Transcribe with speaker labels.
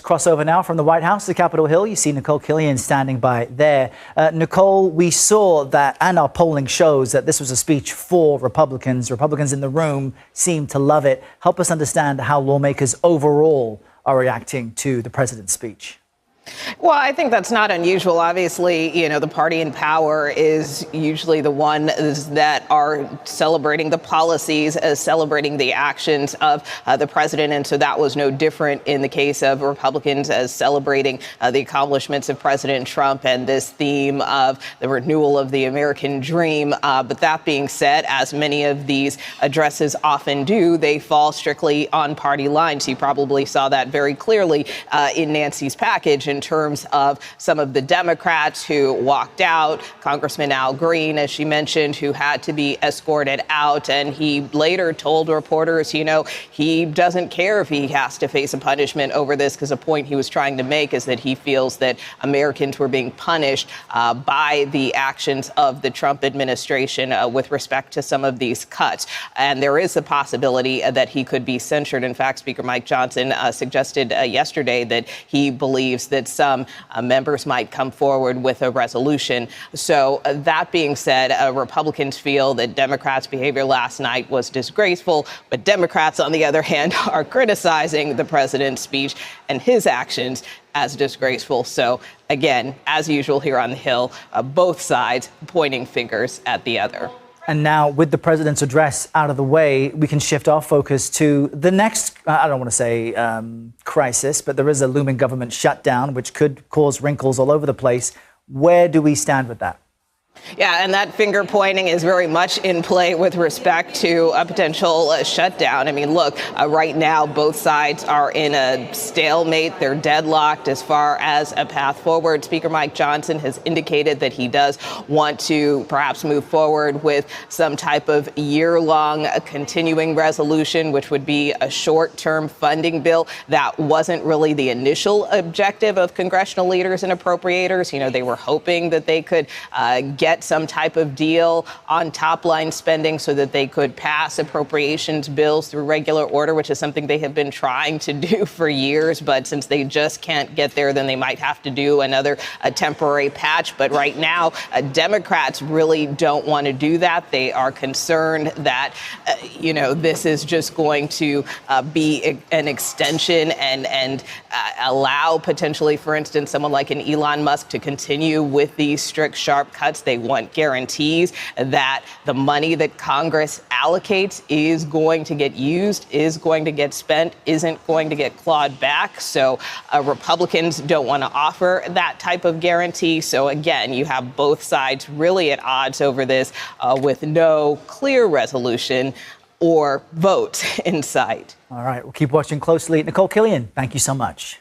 Speaker 1: let's cross over now from the White House to Capitol Hill. You see Nikole Killion standing by there. Nikole, we saw that, and our polling shows that this was a speech for Republicans. Republicans in the room seem to love it. Help us understand how lawmakers overall are reacting to the president's speech.
Speaker 2: Well, I think that's not unusual. Obviously, the party in power is usually the one that are celebrating the policies, celebrating the actions of the president. And so that was no different in the case of Republicans as celebrating the accomplishments of President Trump and this theme of the renewal of the American dream. But that being said, as many of these addresses often do, they fall strictly on party lines. You probably saw that very clearly in Nancy's package in terms of some of the Democrats who walked out, Congressman Al Green, as she mentioned, who had to be escorted out. And he later told reporters, he doesn't care if he has to face a punishment over this, because a point he was trying to make is that he feels that Americans were being punished by the actions of the Trump administration with respect to some of these cuts. And there is a possibility that he could be censured. In fact, Speaker Mike Johnson suggested yesterday that he believes that some members might come forward with a resolution. So that being said, Republicans feel that Democrats' behavior last night was disgraceful, but Democrats, on the other hand, are criticizing the president's speech and his actions as disgraceful. So again, as usual here on the Hill, both sides pointing fingers at the other.
Speaker 1: And now, with the president's address out of the way, we can shift our focus to the next, I don't want to say crisis, but there is a looming government shutdown, which could cause wrinkles all over the place. Where do we stand with that?
Speaker 2: Yeah, and that finger pointing is very much in play with respect to a potential shutdown. I mean, look, right now, both sides are in a stalemate. They're deadlocked as far as a path forward. Speaker Mike Johnson has indicated that he does want to perhaps move forward with some type of year-long continuing resolution, which would be a short-term funding bill. That wasn't really the initial objective of congressional leaders and appropriators. They were hoping that they could get some type of deal on top line spending so that they could pass appropriations bills through regular order, which is something they have been trying to do for years. But since they just can't get there, then they might have to do another temporary patch. But right now, Democrats really don't want to do that. They are concerned that, this is just going to be an extension and allow potentially, for instance, someone like an Elon Musk to continue with these strict, sharp cuts. They want guarantees that the money that Congress allocates is going to get used, is going to get spent, isn't going to get clawed back. So Republicans don't want to offer that type of guarantee. So again, you have both sides really at odds over this with no clear resolution or vote in sight.
Speaker 1: All right, we'll keep watching closely. Nikole Killion, thank you so much.